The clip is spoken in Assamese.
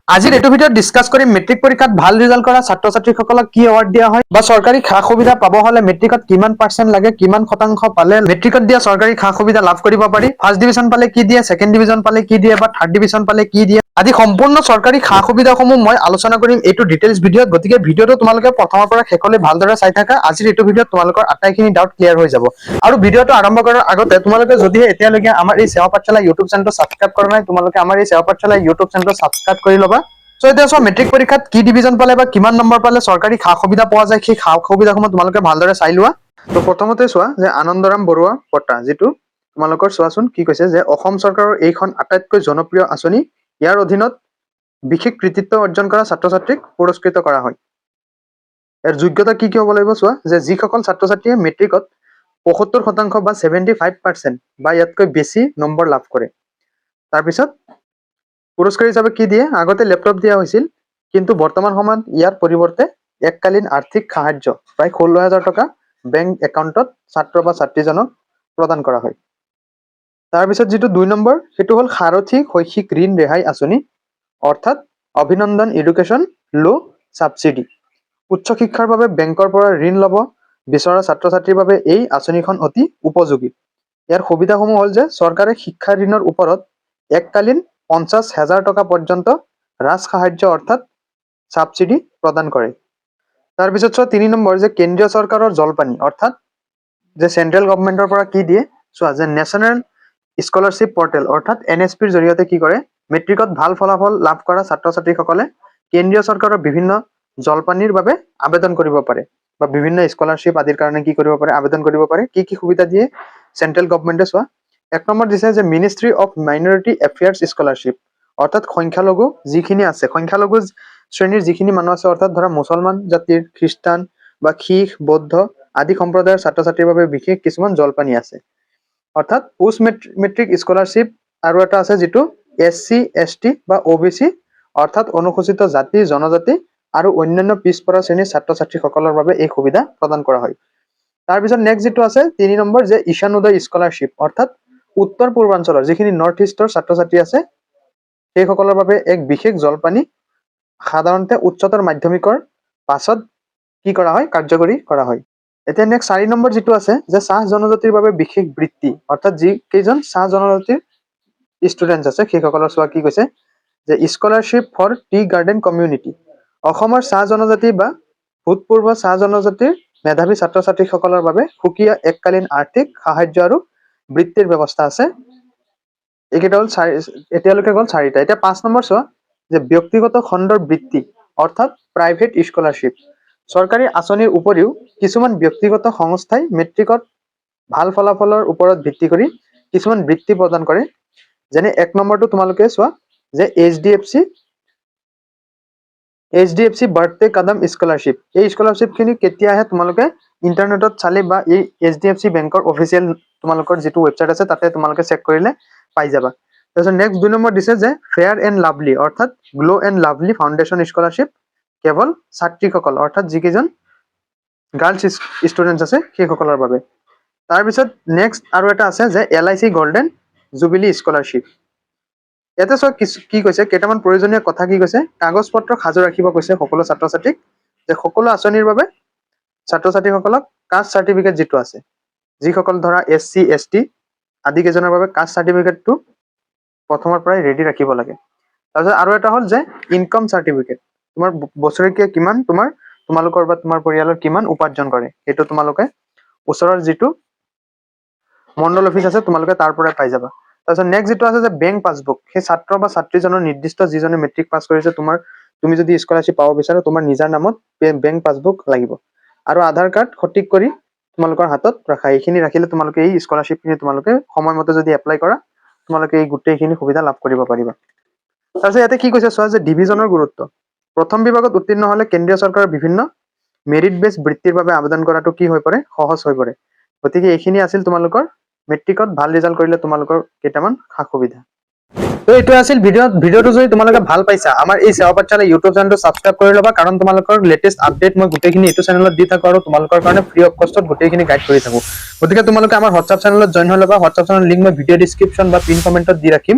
আজিৰ এইটো ভিডিঅ'ত ডিসকাস কৰিম মেট্ৰিক পৰীক্ষাত ভাল ৰিজাল্ট কৰা ছাত্ৰ ছাত্ৰীসকলক কি এৱাৰ্ড দিয়া হয় বা চৰকাৰী খা সুবিধা পাব হলে মেট্ৰিকত কিমান পাৰ্চেন্ট লাগে কিমান শতাংশ পালে মেট্ৰিকত দিয়া চৰকাৰী খা সুবিধা লাভ কৰিব পাৰি ফাৰ্ষ্ট ডিভিজন পালে কি দিয়ে সেকেন্ড ডিভিজন পালে কি দিয়ে বা থাৰ্ড ডিভিজন পালে কি দিয়ে আদি সম্পূৰ্ণ চৰকাৰী খা সুবিধাসমূহ মই আলোচনা কৰিম এইটো ডিটেইলছ ভিডিঅ'ত গতিকে ভিডিঅ'টো তোমালোকে প্ৰথমৰ পৰা শেষলৈ ভালদৰে চাই থাকা আজিৰ এইটো ভিডিঅ'ত তোমালোকৰ আটাইখিনি ডাউট ক্লিয়াৰ হৈ যাব আৰু ভিডিঅ'টো আৰম্ভ কৰাৰ আগতে তোমালোকে যদি এতিয়ালৈকে আমাৰ এই সেৱা পাঠশালা ইউটিউব চেনেলটো সাবস্ক্ৰাইব কৰা নাই তোমালোকে আমাৰ এই সেৱা পাঠশালা ইউটিউব চেনেলটো সাবস্ক্ৰাইব কৰি ল'বা সো এতিয়া সব মেট্ৰিক পৰীক্ষাত কি ডিভিজন পালে বা কিমান নম্বৰ পালে চৰকাৰী খা সুবিধা পোৱা যায় সেই খা সুবিধাসমূহ তোমালোকে ভালদৰে চাই লোৱা তো প্ৰথমতে চোৱা যে আনন্দৰাম বৰুৱা পট্টা যেটো তোমালোকৰ চোৱাচোন কি কৈছে যে অসম চৰকাৰৰ এইখন আটাইতকৈ জনপ্ৰিয় আঁচনি ইয়াৰ অধীনত বিশেষ কৃতিত্ব অৰ্জন কৰা ছাত্ৰ ছাত্ৰীক পুৰস্কৃত কৰা হয় ইয়াৰ যোগ্যতা কি হ'ব লাগিব চোৱা যে যিসকল ছাত্ৰ ছাত্ৰীয়ে মেট্ৰিকত ৭৫% বা ৭৫% বা ইয়াতকৈ বেছি নম্বৰ লাভ কৰে তাৰ পিছত পুৰস্কাৰ হিচাপে কি দিয়ে আগতে ল্যাপটপ দিয়া হৈছিল কিন্তু বৰ্তমান সময়ত ইয়াৰ পৰিৱৰ্তে এককালীন আৰ্থিক সাহায্য প্ৰায় ১৬,০০০ টকা বেংক একাউণ্টত ছাত্ৰ বা ছাত্ৰীজনক প্ৰদান কৰা হয় তাৰ পিছত যেটো ২ নম্বৰ হেতু হল সাৰথী শৈক্ষিক ঋণ ৰেহাই আঁচনি অৰ্থাৎ অভিনন্দন এডুকেশ্যন লো সাবসিডি উচ্চ শিক্ষাৰ বাবে বেংকৰ পৰা ঋণ লব বিচৰা ছাত্ৰ ছাত্ৰীৰ বাবে এই আঁচনিখন অতি উপযোগী ইয়াৰ সুবিধাসমূহ হল যে চৰকাৰে শিক্ষা ঋণৰ ওপৰত এককালীন ৫০,০০০ টকা পৰ্যন্ত ৰাজ সাহায্য অৰ্থাৎ সাবসিডি প্ৰদান কৰে তাৰ পিছত ৩ নম্বৰ যে কেন্দ্ৰীয় চৰকাৰৰ জলপানী অৰ্থাৎ যে সেন্ট্ৰেল গভৰ্ণমেন্টৰ পৰা কি দিয়ে চোৱা যে নেশনেল স্কলাৰশ্বিপ পৰ্টেল অৰ্থাৎ এনএছপিৰ জৰিয়তে কি কৰে মেট্ৰিকত ভাল ফলাফল লাভ কৰা ছাত্ৰ ছাত্ৰীসকলে কেন্দ্ৰীয় চৰকাৰৰ বিভিন্ন জলপানীৰ বাবে আবেদন কৰিব পাৰে বা বিভিন্ন স্কলাৰশ্বিপ আদিৰ কাৰণে কি কৰিব পাৰে আবেদন কৰিব পাৰে কি সুবিধা দিয়ে সেন্ট্ৰেল গভৰ্ণমেন্টে চোৱা এক নম্বৰ দিছে যে মিনিষ্ট্ৰি অফ মাইনৰিটি এফেয়াৰ্স স্কলাৰশ্বিপ অৰ্থাৎ সংখ্যালঘু যিখিনি আছে সংখ্যালঘু শ্ৰেণীৰ যিখিনি মানুহ আছে অৰ্থাৎ ধৰা মুছলমান জাতিৰ খ্ৰীষ্টান বা শিখ বৌদ্ধ আদি সম্প্ৰদায়ৰ ছাত্ৰ ছাত্ৰীৰ বাবে বিশেষ কিছুমান জলপানী আছে অৰ্থাৎ পোষ্ট মেট্ৰিক স্কলাৰশ্বিপ আৰু এটা আছে যেটো এসসি এসটি বা ওবিসি অৰ্থাৎ অনুসূচিত জাতি জনজাতি আৰু অন্যান্য পিছপৰা শ্ৰেণীৰ ছাত্ৰ ছাত্ৰীসকলৰ বাবে এই সুবিধা প্ৰদান কৰা হয় তাৰ পিছত নেক্সট যেটো আছে ৩ নম্বৰ যে ঈশান উদয় স্কলাৰশ্বিপ অৰ্থাৎ উত্তৰ পূৰ্বাঞ্চলৰ যিখিনি নৰ্থ ইষ্টৰ ছাত্ৰ ছাত্ৰী আছে সেইসকলৰ বাবে এক বিশেষ জলপানী সাধাৰণতে উচ্চতৰ মাধ্যমিকৰ পাছত কি কৰা হয় কাৰ্যকৰী কৰা হয় এতিয়া নেক্সট ৪ নম্বৰ যেটো আছে যে চাহ জনজাতিৰ বাবে বিশেষ বৃত্তি অৰ্থাৎ যি কেইজন চাহ জনজাতিৰ ষ্টুডেন্টছ আছে সেইসকলৰ চোৱা কি কৈছে যে scholarship for tea garden community অসমৰ চাহ জনজাতি বা ভূতপূৰ্ব চাহ জনজাতিৰ মেধাৱী ছাত্ৰ ছাত্ৰীসকলৰ বাবে সুকীয়া এককালীন আৰ্থিক সাহায্য আৰু বৃত্তিৰ ব্যৱস্থা আছে একেটা হল এতিয়ালৈকে গল ৪টা এতিয়া ৫ নম্বৰ চোৱা যে ব্যক্তিগত খণ্ডৰ বৃত্তি অৰ্থাৎ প্ৰাইভেট স্কলাৰশ্বিপ চৰকাৰী আঁচনিৰ উপৰিও কিছুমান ব্যক্তিগত সংস্থাই মেট্ৰিকত ভাল ফলাফলৰ ওপৰত ভিত্তি কৰি কিছুমান বৃত্তি প্ৰদান কৰে যেনে ১ নম্বৰটো তোমালোকে চোৱা যে এইচডিএফসি বাৰ্থডে কদম স্কলাৰশ্বিপ এই স্কলাৰশ্বিপ খিনি কেতিয়া আহে তোমালোকে ইন্টাৰনেটত চালে বা এই এইচডিএফসি বেংকৰ অফিচিয়েল তোমালোকৰ যেটো ওয়েবসাইট আছে তাতে তোমালোকে চেক কৰিলে পাই যাবা তাৰপিছত নেক্সট ২ নম্বৰ দিছে যে ফেয়াৰ এণ্ড লাভলি অৰ্থাৎ glow and lovely foundation scholarship কেৱল ছাত্ৰীসকল অৰ্থাৎ যিকেইজন গাৰ্লছ ষ্টুডেন্টছ আছে সেইসকলৰ বাবে তাৰ পিছত নেক্সট আৰু এটা আছে যে এলআইসি গোল্ডেন জুবিলি স্কলাৰশ্বিপ ইয়াতে চোৱা কি কৈছে কেইটামান প্ৰয়োজনীয় কথা কি কৈছে কাগজ পত্ৰ সাজু ৰাখিব কৈছে সকলো ছাত্ৰ ছাত্ৰীক যে সকলো আঁচনিৰ বাবে ছাত্ৰ ছাত্ৰীসকলক কাষ্ট চাৰ্টিফিকেট যেটো আছে যিসকল ধৰা এসসি এসটি আদি কেইজনৰ বাবে কাষ্ট চাৰ্টিফিকেটটো প্ৰথমৰ পৰাই ৰেডি ৰাখিব লাগে তাৰপিছত আৰু এটা হল যে ইনকাম চাৰ্টিফিকেট তোমাৰ বছৰেকীয়া কিমান তোমালোকৰ বা তোমাৰ পৰিয়ালৰ কিমান উপাৰ্জন কৰে সেইটো তোমালোকে ওচৰৰ যেটো মণ্ডল অফিচ আছে তোমালোকে তাৰ পৰা পাই যাবা তাৰপিছত নেক্সট যেটো আছে যে বেংক পাছবুক সেই ছাত্ৰ বা ছাত্ৰীজনৰ নিৰ্দিষ্ট যিজনে মেট্ৰিক পাছ কৰিছে তুমি যদি স্কলাৰশ্বিপ পাব বিচাৰা তোমাৰ নিজৰ নামত বেংক পাছবুক লাগিব আৰু আধাৰ কাৰ্ড সঠিক কৰি তোমালোকৰ হাতত ৰাখা এইখিনি ৰাখিলে তোমালোকে এই স্কলাৰশ্বিপখিনি তোমালোকে সময়মতে যদি এপ্লাই কৰা তোমালোকে এই গোটেইখিনি সুবিধা লাভ কৰিব পাৰিবা তাৰপিছত ইয়াতে কি কৈছে চোৱা যে ডিভিজনৰ গুৰুত্ব প্ৰথম বিভাগত উত্তীৰ্ণ হলে কেন্দ্ৰীয় চৰকাৰৰ বিভিন্ন মেৰিট বেস বৃত্তিৰ বাবে আবেদন কৰাটো কি হৈ পৰে সহজ হৈ পৰে গতিকে এইখিনি আছিল তোমালোকৰ মেট্ৰিকত ভাল ৰিজাল্ট কৰিলে তোমালোকৰ কেইটামান খা সুবিধা তো এইটো আছিল ভিডিওটো যদি তোমালোকে ভাল পাইছা আমাৰ এই সেৱা পাঠশালা ইউটিউব চেনেলটো সাবস্ক্ৰাইব কৰি ল'বা কাৰণ তোমালোকৰ লেটেষ্ট আপডেট মই গোটেইখিনি এইটো চেনেলত দি থাকো আৰু তোমালোকৰ কাৰণে ফ্ৰী অফ কষ্টত গোটেইখিনি গাইড কৰি থাকো গতিকে তোমালোকে আমাৰ হোৱাটছআপ চেনেলত জয়েন হৈ ল'বা হোৱাটছআপ চেনেলৰ লিংক মই ভিডিও ডেসক্ৰিপচন বা পিন কমেন্টত দি ৰাখিম